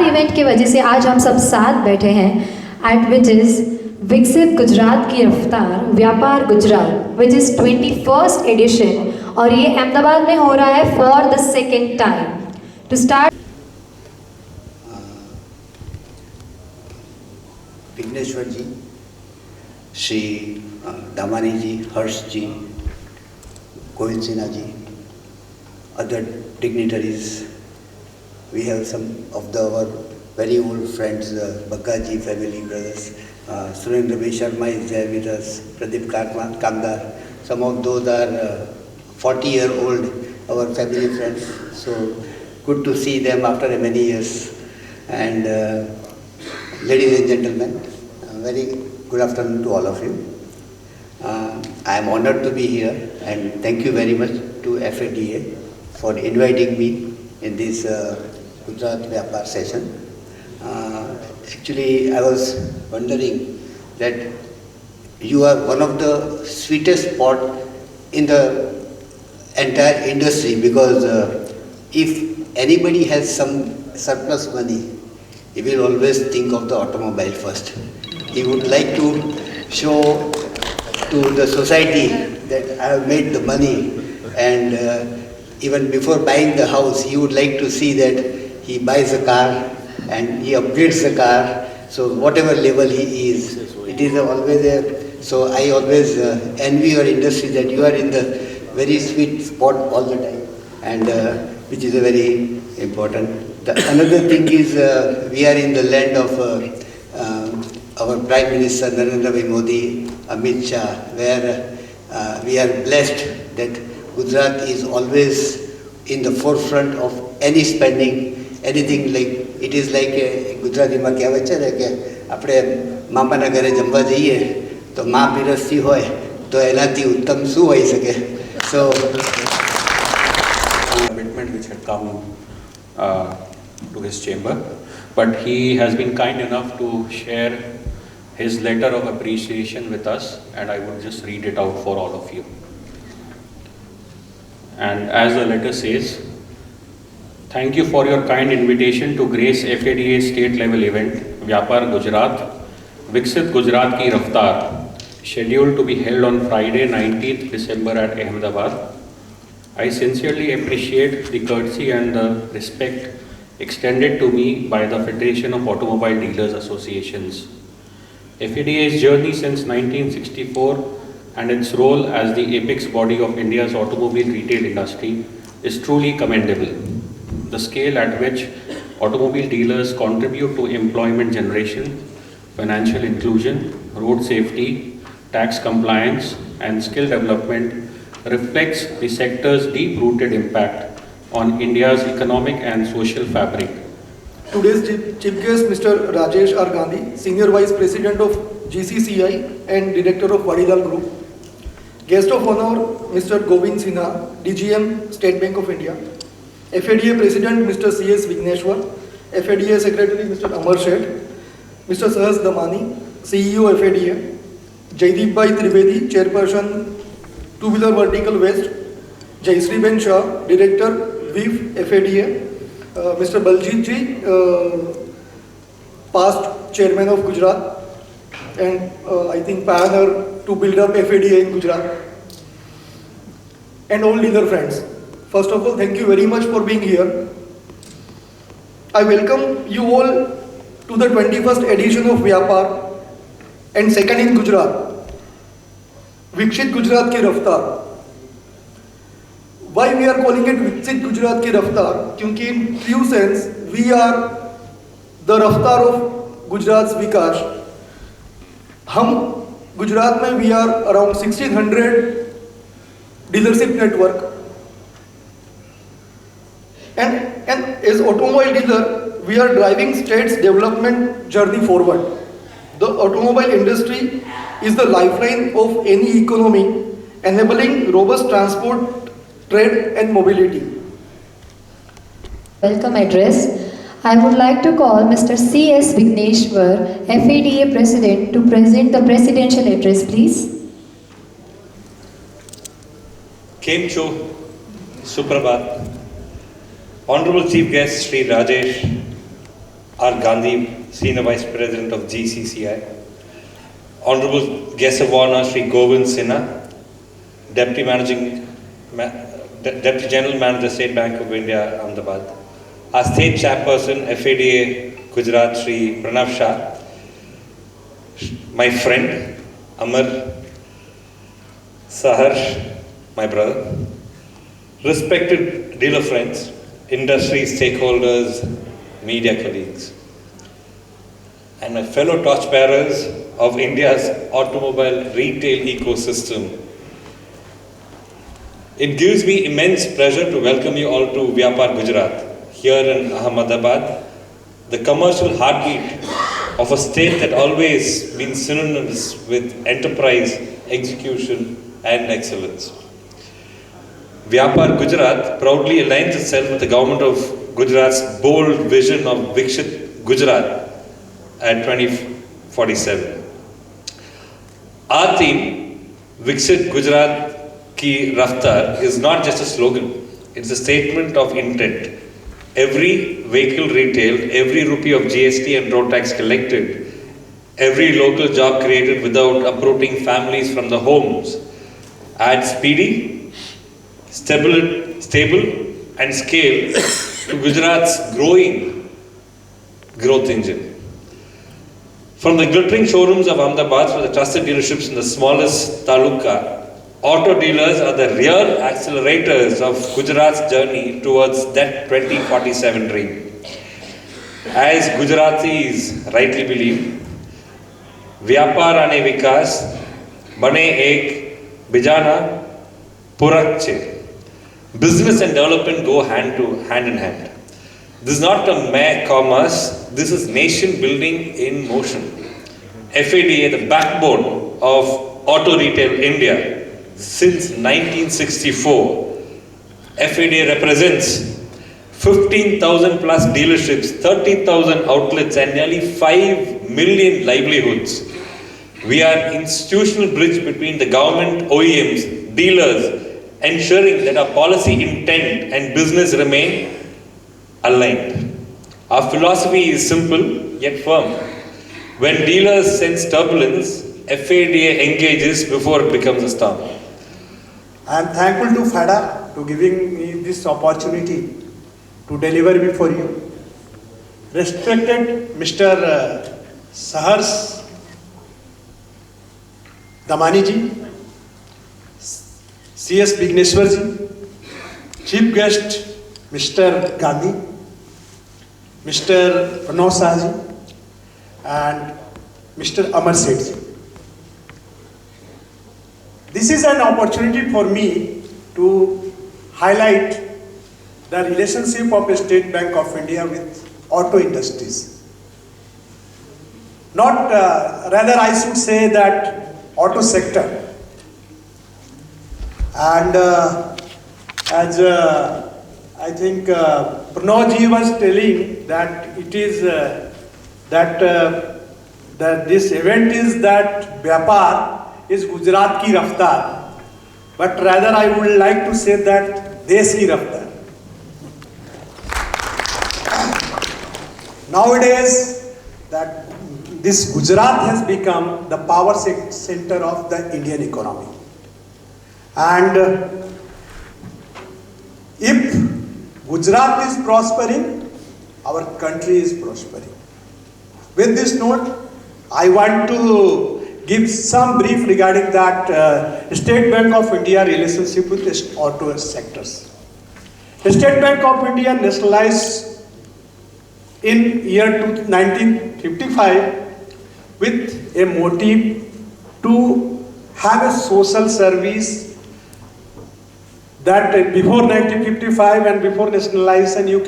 व्यापार इवेंट की वजह से आज हम सब साथ बैठे हैं एट विच इज विकसित गुजरात की रफ्तार व्यापार Gujarat which is 21st addition और ये अहमदाबाद में हो रहा है for the second time to start. Vighneshwar ji, Shri Damani ji, Harsh ji, Govind Sinha ji, other dignitaries. We have some of our very old friends, Bakaji family brothers. Surendra B. Sharma is there with us, Pradeep Kamdar. Some of those are 40-year-old, our family friends. So good to see them after many years. And ladies and gentlemen, very good afternoon to all of you. I am honored to be here and thank you very much to FADA for inviting me in this Gujarat Vyapar session. Actually, I was wondering that you are one of the sweetest spot in the entire industry because if anybody has some surplus money, he will always think of the automobile first. He would like to show to the society that I have made the money, and even before buying the house, he would like to see that he buys a car and he upgrades the car. So whatever level he is, it is always there. So I always envy your industry that you are in the very sweet spot all the time, and which is a very important. Another thing is we are in the land of our Prime Minister Narendra Bhai Modi, Amit Shah, where we are blessed that Gujarat is always in the forefront of any spending, anything like it is like ગુજરાતીમાં કહેવત છે ને કે આપણે મામાના ઘરે જમવા જઈએ તો મા પીરસતી હોય તો એનાથી ઉત્તમ શું હોઈ શકે. So commitment which had come to his chamber, but he has been kind enough to share his letter of appreciation with us, and I would just read it out for all of you. And as the letter says, thank you for your kind invitation to grace FADA's state level event Vyapar Gujarat, Viksit Gujarat Ki Raftar, scheduled to be held on Friday 19th December at Ahmedabad. I sincerely appreciate the courtesy and the respect extended to me by the Federation of Automobile Dealers Associations. FADA's journey since 1964 and its role as the apex body of India's automobile retail industry is truly commendable. The scale at which automobile dealers contribute to employment generation, financial inclusion, road safety, tax compliance, and skill development reflects the sector's deep-rooted impact on India's economic and social fabric. Today's chief guest, Mr. Rajesh R. Gandhi, Senior Vice President of GCCI and Director of Vadilal Group. Guest of honor, Mr. Govind Sinha, DGM, State Bank of India. FADA President, Mr. C.S. Vigneshwar. FADA Secretary, Mr. Amar Sheth. Mr. Sahas Damani, CEO FADA. Jaideep Bhai Trivedi, Chairperson, Two-Wheeler Vertical West. Jayshree Ben Shah, Director, WIF FADA. Mr. Baljit Ji, past Chairman of Gujarat, and I think pioneer to build up FADA in Gujarat, and all dealer friends. First of all, thank you very much for being here. I welcome you all to the 21st edition of Vyapar and second in Gujarat, Viksit Gujarat Ki Raftar. Why we are calling it Viksit Gujarat Ki Raftar? Kyunki in true sense we are the Raftar of Gujarat's Vikas. हम गुजरात में we are around 1600 dealership network, and as automobile dealer we are driving state's development journey forward. The automobile industry is the lifeline of any economy, enabling robust transport, trade and mobility. Welcome address. I would like to call Mr. C.S. Vigneshwar, FADA President, to present the presidential address, please. Came Cho, Suprabhat, Honorable Chief Guest Sri Rajesh, R. Gandhi, Senior Vice President of GCCI, Honorable Guest of Honor Sri Govind Sinha, Deputy General Manager, State Bank of India, Ahmedabad, our State Chairperson, FADA Gujarat, Sri Pranav Shah, my friend, Amar, Saharsh, my brother, respected dealer friends, industry stakeholders, media colleagues, and my fellow torchbearers of India's automobile retail ecosystem. It gives me immense pleasure to welcome you all to Vyapar Gujarat, here in Ahmedabad, the commercial heartbeat of a state that always been synonymous with enterprise, execution, and excellence. Vyapar Gujarat proudly aligns itself with the government of Gujarat's bold vision of Viksit Gujarat at 2047. Our theme, Viksit Gujarat Ki Raftar, is not just a slogan, it's a statement of intent. Every vehicle retailed, every rupee of GST and road tax collected, every local job created without uprooting families from the homes, adds speedy, stable and scale to Gujarat's growing growth engine. From the glittering showrooms of Ahmedabad to the trusted dealerships in the smallest taluka, auto dealers are the real accelerators of Gujarat's journey towards that 2047 dream. As Gujaratis rightly believe, Vyapar ane vikas bane ek bijana purak che. Business and development go hand in hand. This is not a mere commerce, this is nation building in motion. FADA, the backbone of auto retail India, since 1964, FADA represents 15,000 plus dealerships, 30,000 outlets and nearly 5 million livelihoods. We are institutional bridge between the government, OEMs, dealers, ensuring that our policy intent and business remain aligned. Our philosophy is simple yet firm. When dealers sense turbulence, FADA engages before it becomes a storm. I am thankful to FADA to giving me this opportunity to deliver before you. Respected Mr. Saharsh Damani ji, CS Bigneshwar ji, Chief Guest Mr. Gandhi, Mr. Pranav Shah ji, and Mr. Amar Seth ji. This is an opportunity for me to highlight the relationship of the State Bank of India with auto industries. Rather I should say that auto sector. And as I think Pranav ji was telling that it is that this event is that Vyapar is Gujarat ki raftar, but rather I would like to say that Desh ki raftar. Nowadays, that this Gujarat has become the power center of the Indian economy. And if Gujarat is prospering, our country is prospering. With this note, I want to give some brief regarding that State Bank of India relationship with the auto sectors. The State Bank of India nationalized in year 1955 with a motive to have a social service that before 1955 and before nationalization you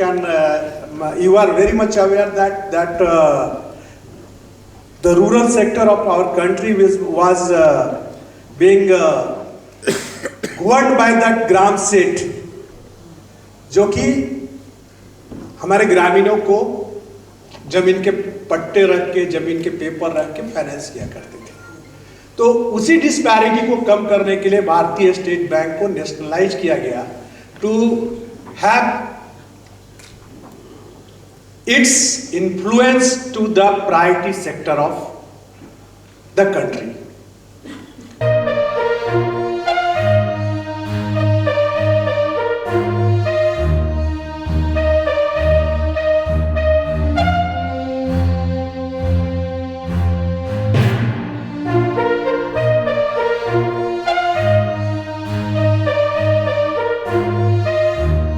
are very much aware that the rural sector of our country was being governed by that Gram Set, जो कि हमारे ग्रामीणों को जमीन के पट्टे रख के, जमीन के पेपर रख के फाइनेंस किया करते थे। तो उसी डिस्पैरिटी को कम करने के लिए भारतीय स्टेट बैंक को नेशनलाइज किया गया to have its influence to the priority sector of the country.